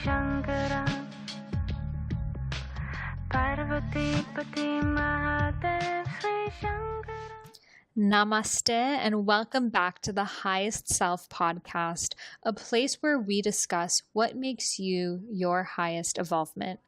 Shankara Parvati Pati Mahadev Sri Shankara. Namaste and welcome back to the Highest Self podcast, a place where we discuss what makes you your highest evolvement.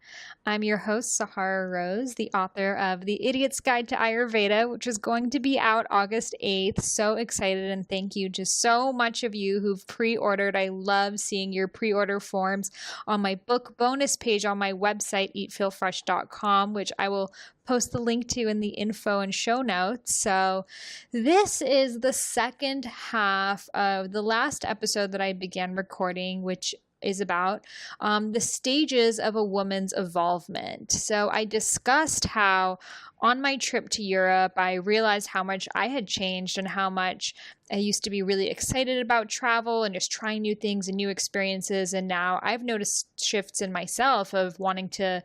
I'm your host, Sahara Rose, the author of The Idiot's Guide to Ayurveda, which is going to be out August 8th. So excited, and thank you to so much of you who've pre-ordered. I love seeing your pre-order forms on my book bonus page on my website, eatfeelfresh.com, which I will post the link to in the info and show notes. So this is the second half of the last episode that I began recording, which is about the stages of a woman's evolvement. So I discussed how on my trip to Europe, I realized how much I had changed and how much I used to be really excited about travel and just trying new things and new experiences. And now I've noticed shifts in myself of wanting to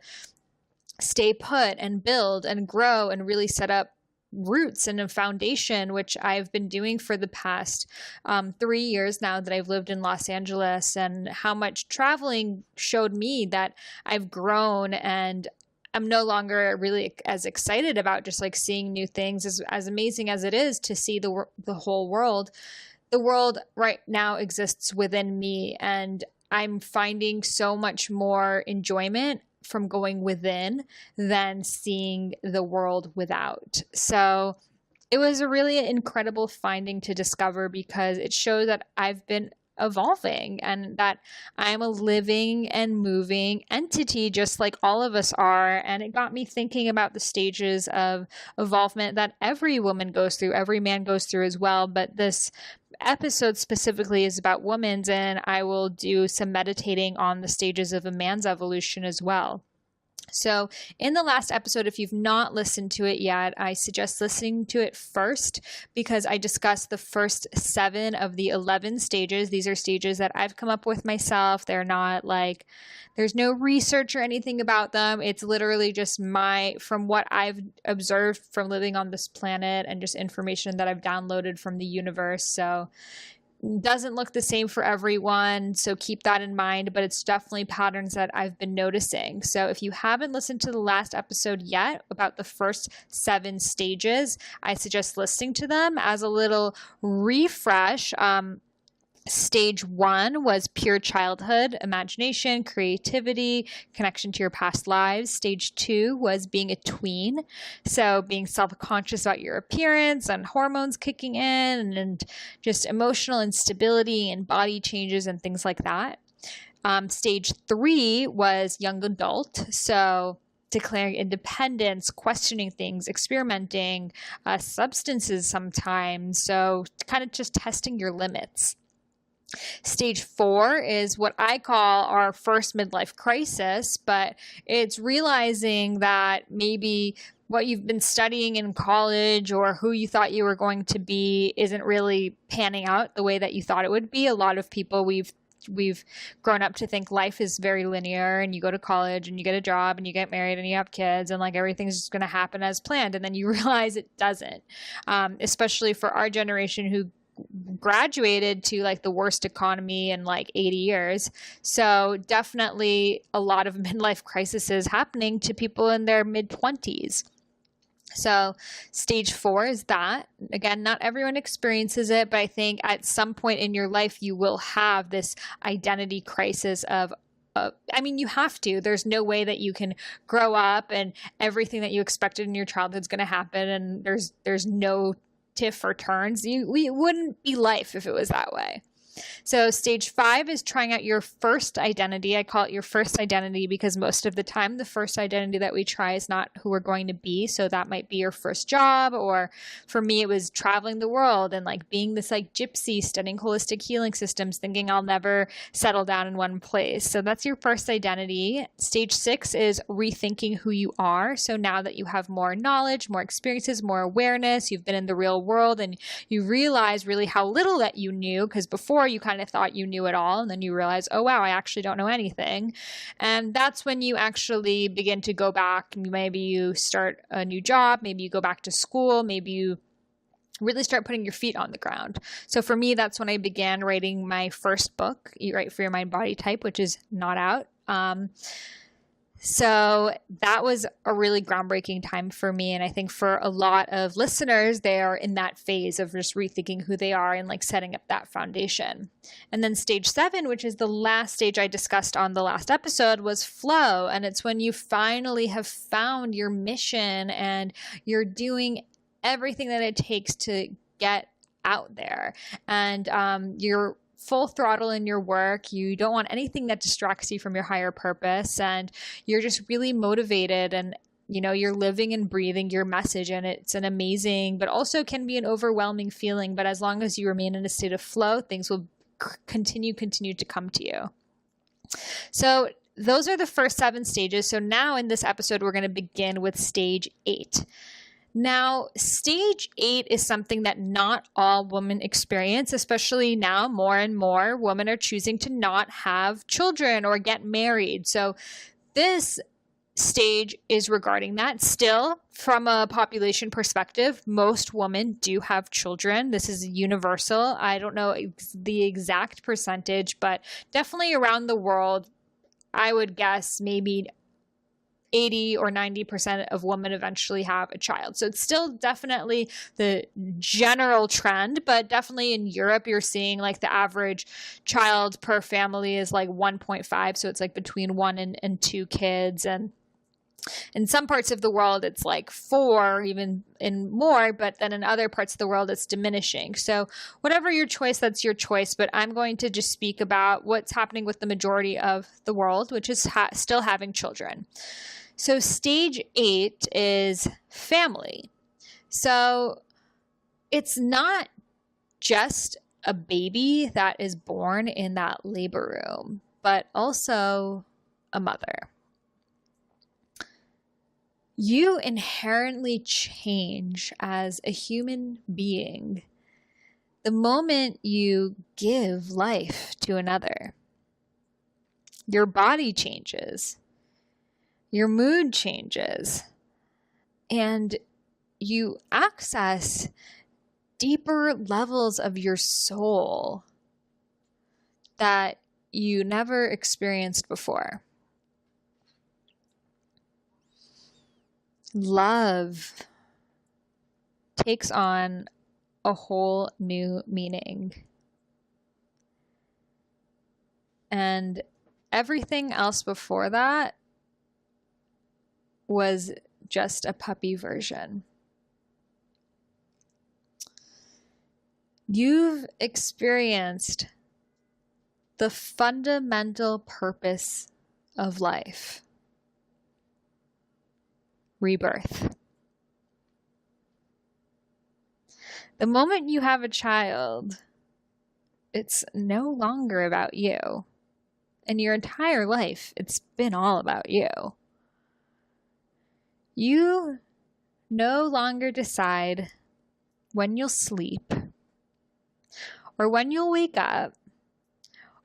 stay put and build and grow and really set up roots and a foundation, which I've been doing for the past 3 years now that I've lived in Los Angeles, and how much traveling showed me that I've grown and I'm no longer really as excited about just like seeing new things, as amazing as it is to see the whole world. The world right now exists within me, and I'm finding so much more enjoyment from going within than seeing the world without. So it was a really incredible finding to discover, because it showed that I've been evolving and that I'm a living and moving entity just like all of us are. And it got me thinking about the stages of evolvement that every woman goes through, every man goes through as well. But this episode specifically is about women's, and I will do some meditating on the stages of a man's evolution as well. So in the last episode, if you've not listened to it yet, I suggest listening to it first, because I discussed the first 7 of the 11 stages. These are stages that I've come up with myself. They're not like, there's no research or anything about them. It's literally just from what I've observed from living on this planet and just information that I've downloaded from the universe. So doesn't look the same for everyone, so keep that in mind, but it's definitely patterns that I've been noticing. So if you haven't listened to the last episode yet about the first 7 stages, I suggest listening to them as a little refresh. Stage 1 was pure childhood, imagination, creativity, connection to your past lives. Stage 2 was being a tween, so being self-conscious about your appearance and hormones kicking in and just emotional instability and body changes and things like that. Stage 3 was young adult, so declaring independence, questioning things, experimenting, substances sometimes, so kind of just testing your limits. Stage 4 is what I call our first midlife crisis, but it's realizing that maybe what you've been studying in college or who you thought you were going to be isn't really panning out the way that you thought it would be. A lot of people, we've grown up to think life is very linear, and you go to college and you get a job and you get married and you have kids and like everything's just going to happen as planned, and then you realize it doesn't, especially for our generation who graduated to like the worst economy in like 80 years. So definitely a lot of midlife crises happening to people in their mid-20s. So stage 4 is that. Again, not everyone experiences it, but I think at some point in your life you will have this identity crisis of you have to. There's no way that you can grow up and everything that you expected in your childhood is going to happen, and there's no tiff or turns. It wouldn't be life if it was that way. So stage 5 is trying out your first identity. I call it your first identity because most of the time the first identity that we try is not who we're going to be. So that might be your first job, or for me it was traveling the world and like being this like gypsy studying holistic healing systems, thinking I'll never settle down in one place. So that's your first identity. Stage 6 is rethinking who you are. So now that you have more knowledge, more experiences, more awareness, you've been in the real world and you realize really how little that you knew, because before you kind of thought you knew it all, and then you realize, oh wow, I actually don't know anything. And that's when you actually begin to go back. Maybe you start a new job, maybe you go back to school, maybe you really start putting your feet on the ground. So for me, that's when I began writing my first book, Eat Right for Your Mind Body Type, which is not out. So that was a really groundbreaking time for me. And I think for a lot of listeners, they are in that phase of just rethinking who they are and like setting up that foundation. And then stage 7, which is the last stage I discussed on the last episode, was flow. And it's when you finally have found your mission and you're doing everything that it takes to get out there. And you're full throttle in your work. You don't want anything that distracts you from your higher purpose. And you're just really motivated and, you know, you're living and breathing your message. And it's an amazing, but also can be an overwhelming feeling. But as long as you remain in a state of flow, things will continue to come to you. So those are the first 7 stages. So now in this episode, we're going to begin with stage 8. Now, stage 8 is something that not all women experience, especially now more and more women are choosing to not have children or get married. So this stage is regarding that. Still, from a population perspective, most women do have children. This is universal. I don't know the exact percentage, but definitely around the world, I would guess maybe 80 or 90% of women eventually have a child. So it's still definitely the general trend, but definitely in Europe, you're seeing like the average child per family is like 1.5. So it's like between 1 and 2 kids. And in some parts of the world, it's like 4, even in more, but then in other parts of the world, it's diminishing. So whatever your choice, that's your choice. But I'm going to just speak about what's happening with the majority of the world, which is still having children. So stage 8 is family. So it's not just a baby that is born in that labor room, but also a mother. You inherently change as a human being the moment you give life to another. Your body changes. Your mood changes, and you access deeper levels of your soul that you never experienced before. Love takes on a whole new meaning. And everything else before that was just a puppy version. You've experienced the fundamental purpose of life. Rebirth. The moment you have a child, it's no longer about you. And your entire life, it's been all about you. You no longer decide when you'll sleep, or when you'll wake up,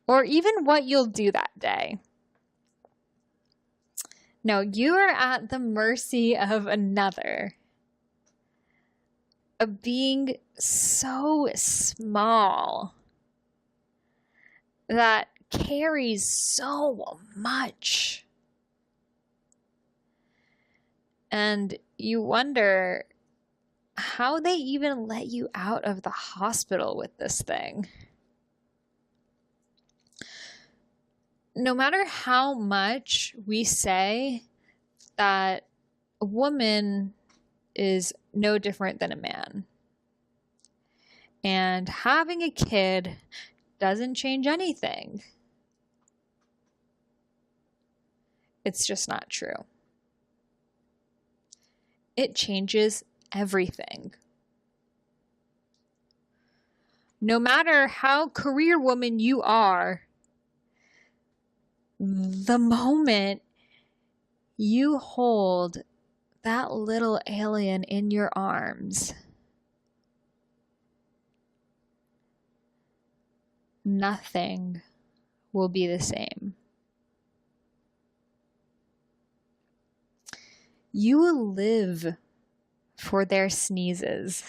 or even what you'll do that day. No, you are at the mercy of another, a being so small that carries so much. And you wonder how they even let you out of the hospital with this thing. No matter how much we say that a woman is no different than a man, and having a kid doesn't change anything, it's just not true. It changes everything. No matter how career woman you are, the moment you hold that little alien in your arms, nothing will be the same. You will live for their sneezes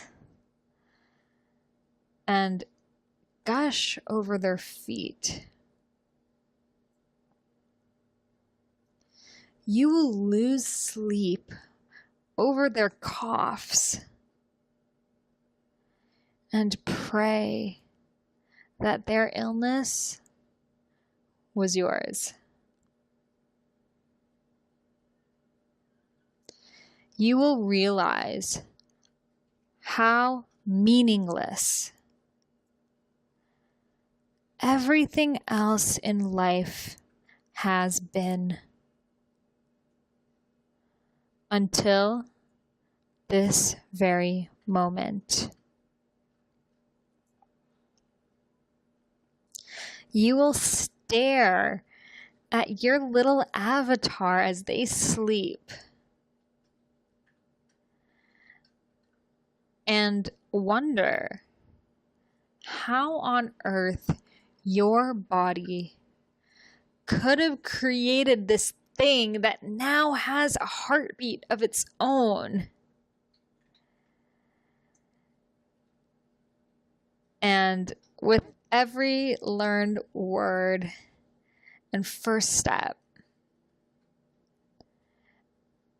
and gush over their feet. you will lose sleep over their coughs and pray that their illness was yours. You will realize how meaningless everything else in life has been until this very moment. You will stare at your little avatar as they sleep and wonder how on earth your body could have created this thing that now has a heartbeat of its own. And with every learned word and first step,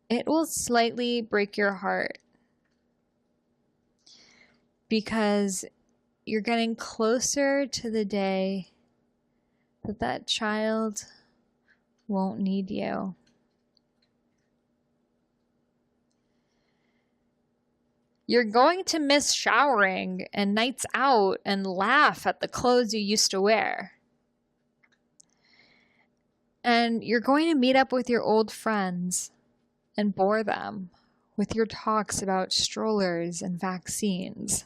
it will slightly break your heart because you're getting closer to the day that that child won't need you. You're going to miss showering and nights out and laugh at the clothes you used to wear. And you're going to meet up with your old friends and bore them with your talks about strollers and vaccines.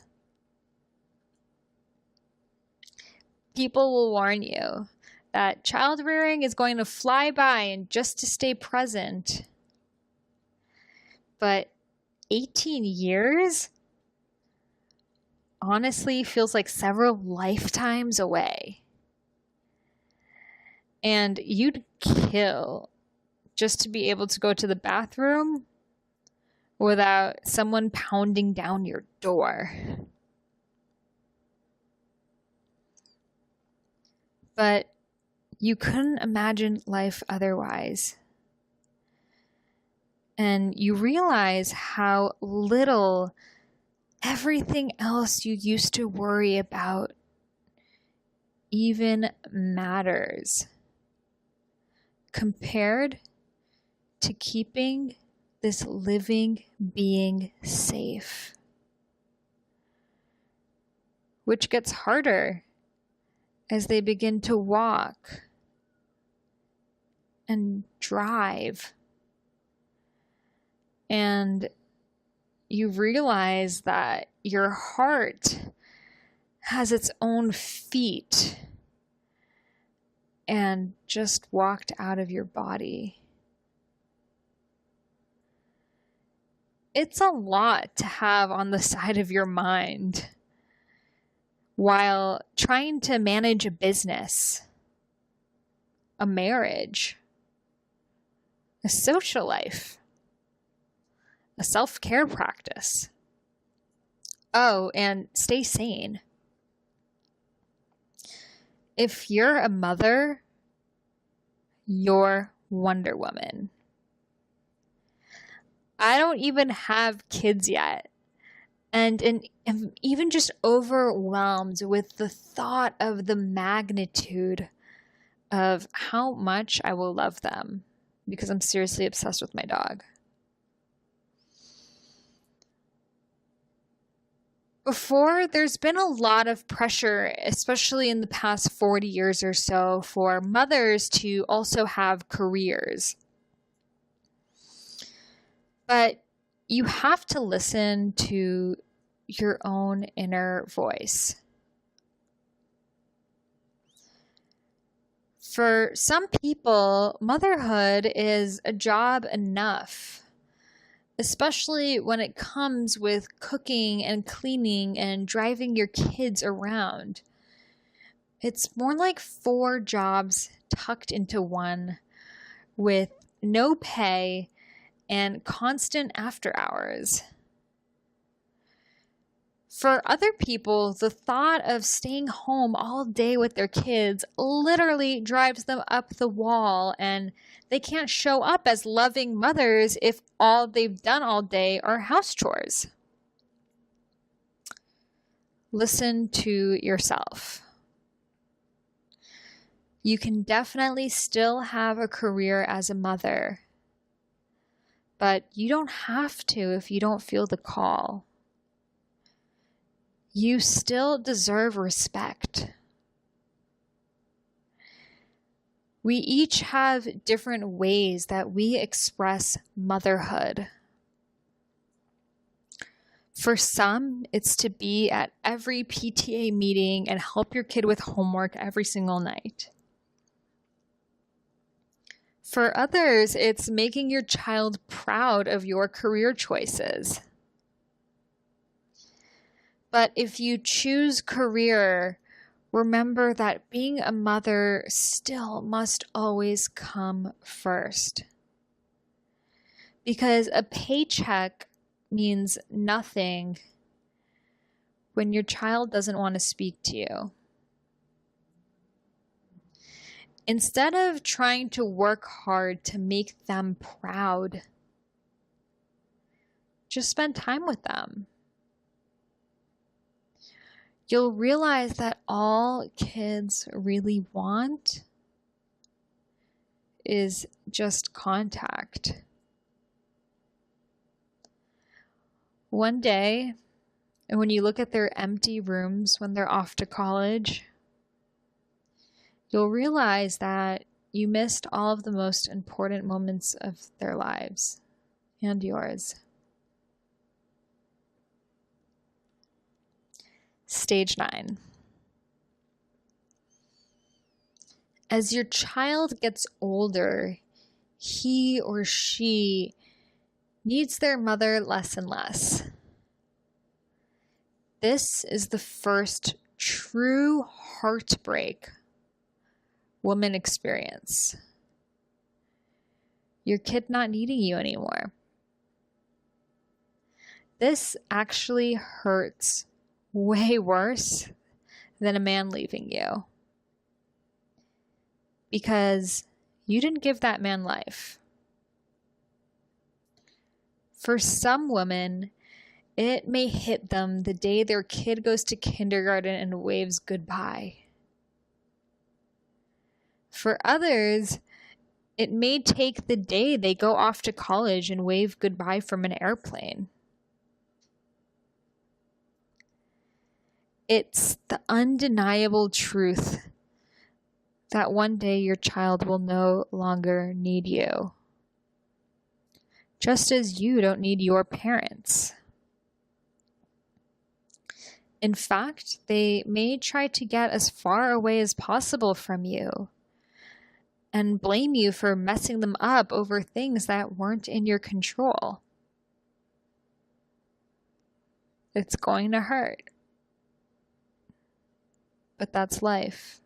People will warn you that child rearing is going to fly by and just to stay present. But 18 years honestly feels like several lifetimes away. And you'd kill just to be able to go to the bathroom without someone pounding down your door. But you couldn't imagine life otherwise. And you realize how little everything else you used to worry about even matters compared to keeping this living being safe, which gets harder as they begin to walk and drive. And you realize that your heart has its own feet and just walked out of your body. It's a lot to have on the side of your mind while trying to manage a business, a marriage, a social life, a self-care practice. Oh, and stay sane. If you're a mother, you're Wonder Woman. I don't even have kids yet, and am even just overwhelmed with the thought of the magnitude of how much I will love them because I'm seriously obsessed with my dog. Before, there's been a lot of pressure, especially in the past 40 years or so, for mothers to also have careers. But you have to listen to your own inner voice. For some people, motherhood is a job enough, especially when it comes with cooking and cleaning and driving your kids around. It's more like 4 jobs tucked into one with no pay and constant after hours. For other people, the thought of staying home all day with their kids literally drives them up the wall, and they can't show up as loving mothers if all they've done all day are house chores. Listen to yourself. You can definitely still have a career as a mother, but you don't have to if you don't feel the call. You still deserve respect. We each have different ways that we express motherhood. For some, it's to be at every PTA meeting and help your kid with homework every single night. For others, it's making your child proud of your career choices. But if you choose career, remember that being a mother still must always come first. Because a paycheck means nothing when your child doesn't want to speak to you. Instead of trying to work hard to make them proud, just spend time with them. You'll realize that all kids really want is just contact. One day, and when you look at their empty rooms when they're off to college, you'll realize that you missed all of the most important moments of their lives and yours. Stage 9. As your child gets older, he or she needs their mother less and less. This is the first true heartbreak women experience. Your kid not needing you anymore. This actually hurts way worse than a man leaving you, because you didn't give that man life. For some women, it may hit them the day their kid goes to kindergarten and waves goodbye. For others, it may take the day they go off to college and wave goodbye from an airplane. It's the undeniable truth that one day your child will no longer need you, just as you don't need your parents. In fact, they may try to get as far away as possible from you and blame you for messing them up over things that weren't in your control. It's going to hurt. But that's life.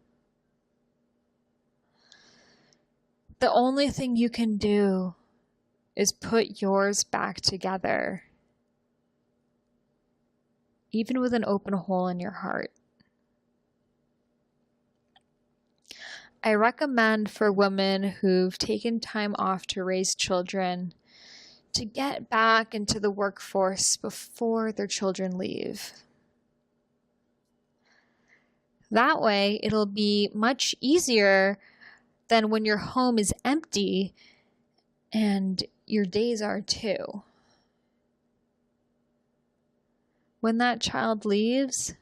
The only thing you can do is put yours back together, even with an open hole in your heart. I recommend for women who've taken time off to raise children to get back into the workforce before their children leave. That way, it'll be much easier than when your home is empty and your days are too. When that child leaves,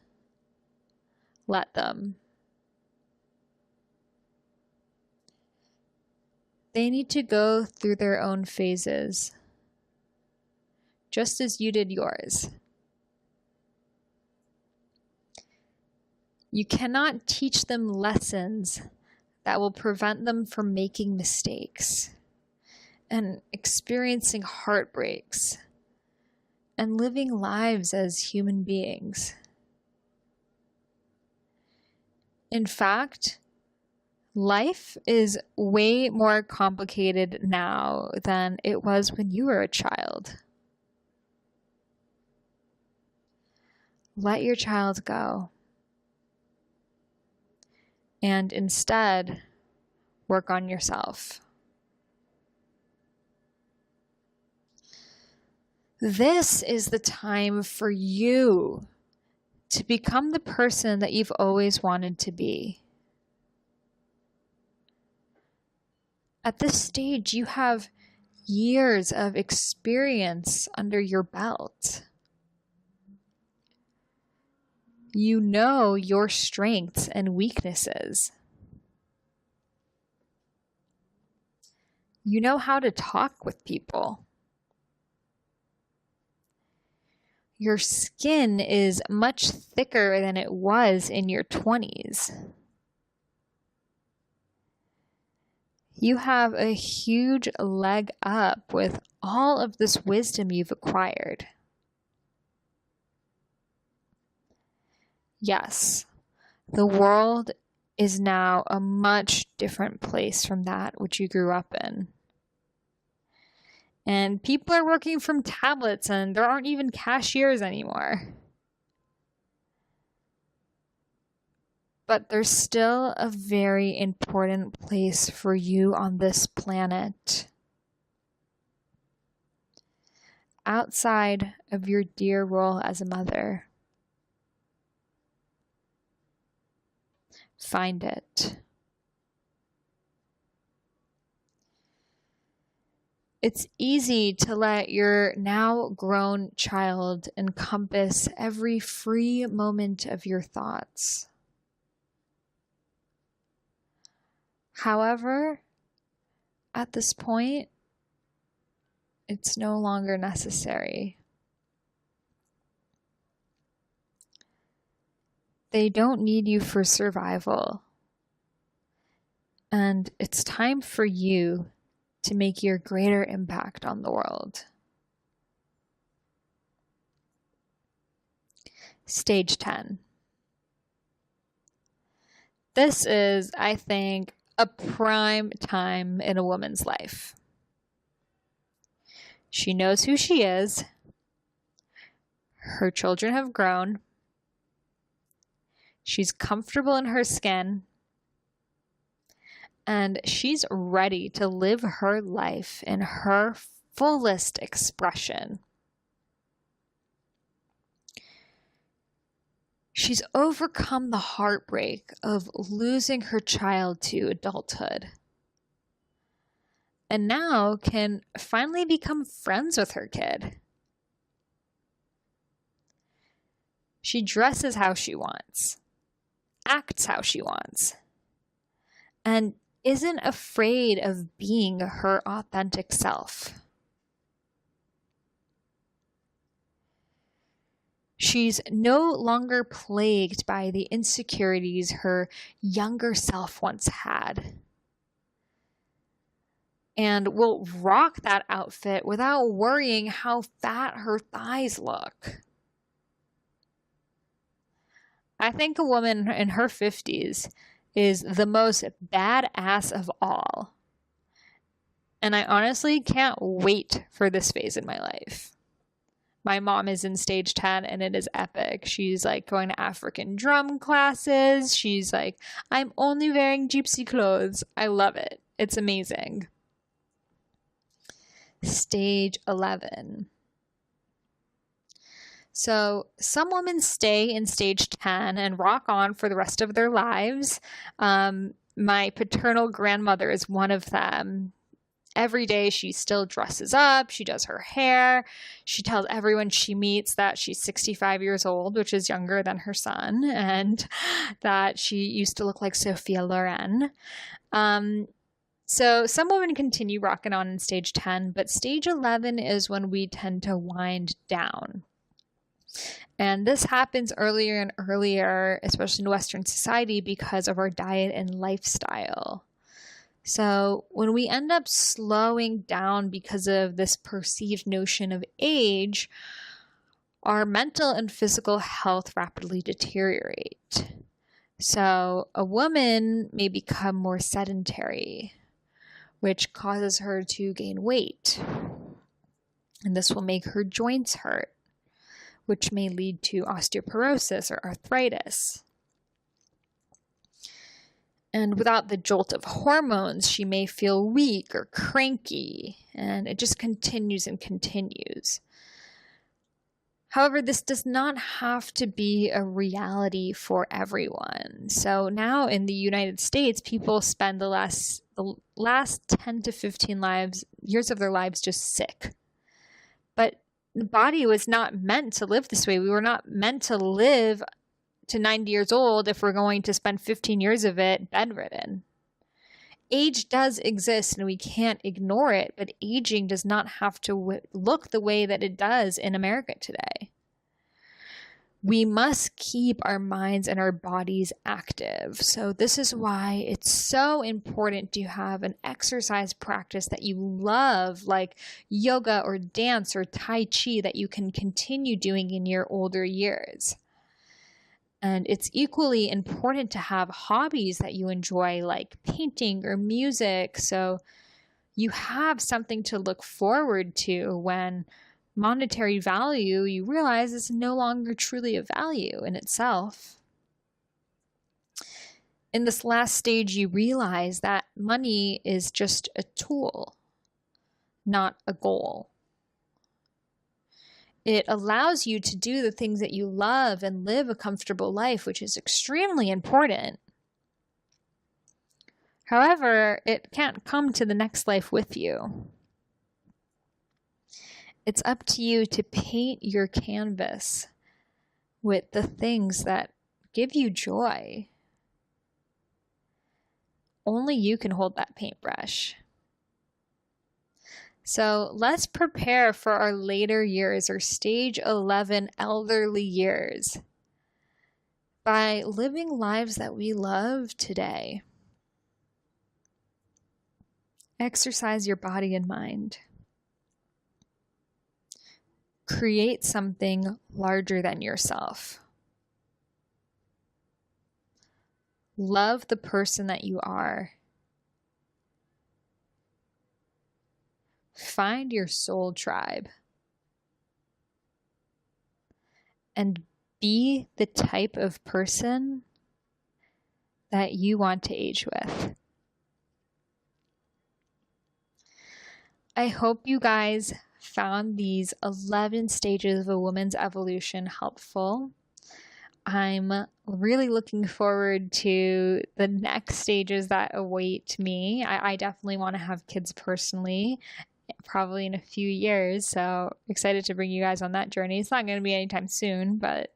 let them. They need to go through their own phases, just as you did yours. You cannot teach them lessons that will prevent them from making mistakes and experiencing heartbreaks and living lives as human beings. In fact, life is way more complicated now than it was when you were a child. let your child go and instead work on yourself. This is the time for you to become the person that you've always wanted to be. At this stage, you have years of experience under your belt. You know your strengths and weaknesses. You know how to talk with people. Your skin is much thicker than it was in your 20s. You have a huge leg up with all of this wisdom you've acquired. Yes, the world is now a much different place from that which you grew up in. And people are working from tablets and there aren't even cashiers anymore. But there's still a very important place for you on this planet. Outside of your dear role as a mother. Find it. It's easy to let your now grown child encompass every free moment of your thoughts. However, at this point, it's no longer necessary. They don't need you for survival. And it's time for you to make your greater impact on the world. Stage 10. This is, I think, a prime time in a woman's life. She knows who she is. Her children have grown. She's comfortable in her skin. And she's ready to live her life in her fullest expression. She's overcome the heartbreak of losing her child to adulthood. And now can finally become friends with her kid. She dresses how she wants, acts how she wants, and isn't afraid of being her authentic self. She's no longer plagued by the insecurities her younger self once had, and will rock that outfit without worrying how fat her thighs look. I think a woman in her 50s is the most badass of all. And I honestly can't wait for this phase in my life. My mom is in stage 10 and it is epic. She's like going to African drum classes. She's like, I'm only wearing gypsy clothes. I love it. It's amazing. Stage 11. So some women stay in stage 10 and rock on for the rest of their lives. My paternal grandmother is one of them. Every day she still dresses up, she does her hair, she tells everyone she meets that she's 65 years old, which is younger than her son, and that she used to look like Sophia Loren. So some women continue rocking on in stage 10, but stage 11 is when we tend to wind down. And this happens earlier and earlier, especially in Western society, because of our diet and lifestyle. So when we end up slowing down because of this perceived notion of age, our mental and physical health rapidly deteriorate. So a woman may become more sedentary, which causes her to gain weight. And this will make her joints hurt, which may lead to osteoporosis or arthritis. And without the jolt of hormones, she may feel weak or cranky, and it just continues and continues. However, this does not have to be a reality for everyone. So now in the United States, people spend the last 10 to 15 years of their lives just sick. But the body was not meant to live this way. We were not meant to live to 90 years old if we're going to spend 15 years of it bedridden. Age does exist and we can't ignore it, but aging does not have to look the way that it does in America today. We must keep our minds and our bodies active. So this is why it's so important to have an exercise practice that you love, like yoga or dance or Tai Chi, that you can continue doing in your older years. And it's equally important to have hobbies that you enjoy, like painting or music, so you have something to look forward to when monetary value, you realize, is no longer truly a value in itself. In this last stage, you realize that money is just a tool, not a goal. It allows you to do the things that you love and live a comfortable life, which is extremely important. However, it can't come to the next life with you. It's up to you to paint your canvas with the things that give you joy. Only you can hold that paintbrush. So let's prepare for our later years, our stage 11 elderly years, by living lives that we love today. Exercise your body and mind. Create something larger than yourself. Love the person that you are. Find your soul tribe. And be the type of person that you want to age with. I hope you guys found these 11 stages of a woman's evolution helpful. I'm really looking forward to the next stages that await me. I definitely want to have kids personally, probably in a few years, so excited to bring you guys on that journey. It's not going to be anytime soon, but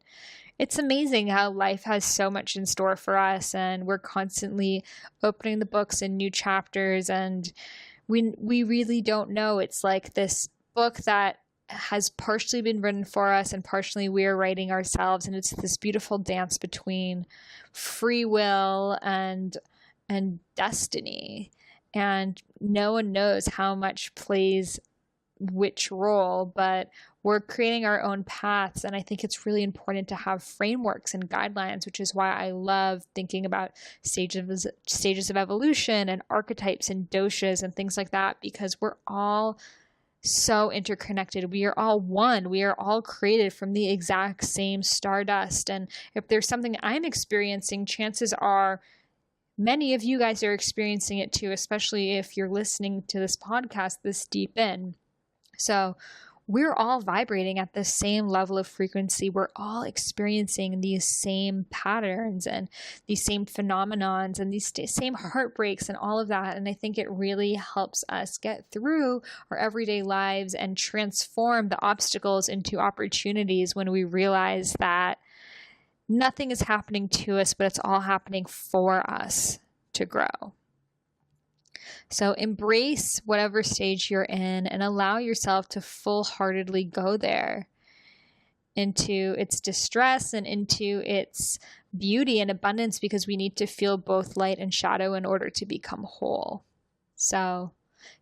it's amazing how life has so much in store for us, and we're constantly opening the books in new chapters, and we really don't know. It's like this book that has partially been written for us and partially we're writing ourselves, and it's this beautiful dance between free will and destiny, and no one knows how much plays which role, but we're creating our own paths. And I think it's really important to have frameworks and guidelines, which is why I love thinking about stages of evolution and archetypes and doshas and things like that, because we're all so interconnected. We are all one. We are all created from the exact same stardust. And if there's something I'm experiencing, chances are many of you guys are experiencing it too, especially if you're listening to this podcast this deep in. So we're all vibrating at the same level of frequency. We're all experiencing these same patterns and these same phenomenons and these same heartbreaks and all of that. And I think it really helps us get through our everyday lives and transform the obstacles into opportunities when we realize that nothing is happening to us, but it's all happening for us to grow. So embrace whatever stage you're in and allow yourself to full-heartedly go there into its distress and into its beauty and abundance, because we need to feel both light and shadow in order to become whole. So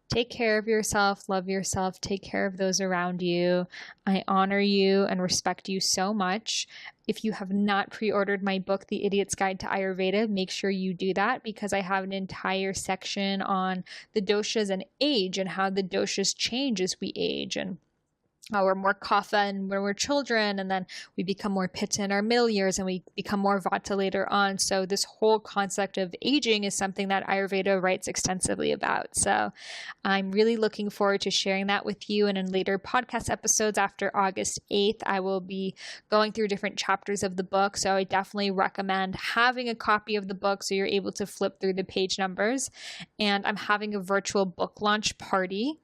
take care of yourself, love yourself, take care of those around you. I honor you and respect you so much. If you have not pre-ordered my book, The Idiot's Guide to Ayurveda, make sure you do that, because I have an entire section on the doshas and age and how the doshas change as we age. And we're more kapha and when we're children, and then we become more pitta in our middle years, and we become more vata later on. So this whole concept of aging is something that Ayurveda writes extensively about. So I'm really looking forward to sharing that with you. And in later podcast episodes after August 8th, I will be going through different chapters of the book. So I definitely recommend having a copy of the book so you're able to flip through the page numbers. And I'm having a virtual book launch party.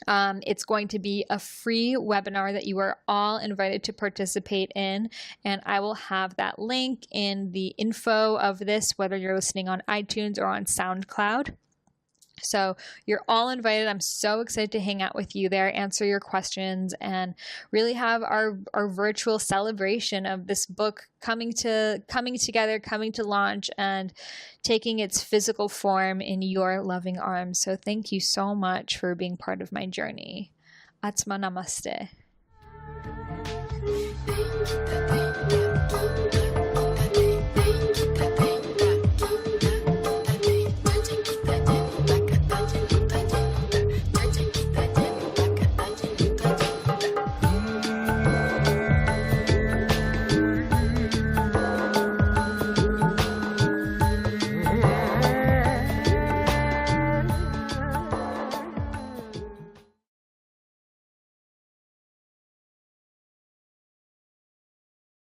It's going to be a free webinar that you are all invited to participate in, and I will have that link in the info of this, whether you're listening on iTunes or on SoundCloud. So you're all invited. I'm so excited to hang out with you there, answer your questions, and really have our virtual celebration of this book coming together, coming to launch, and taking its physical form in your loving arms. So thank you so much for being part of my journey. Atma Namaste.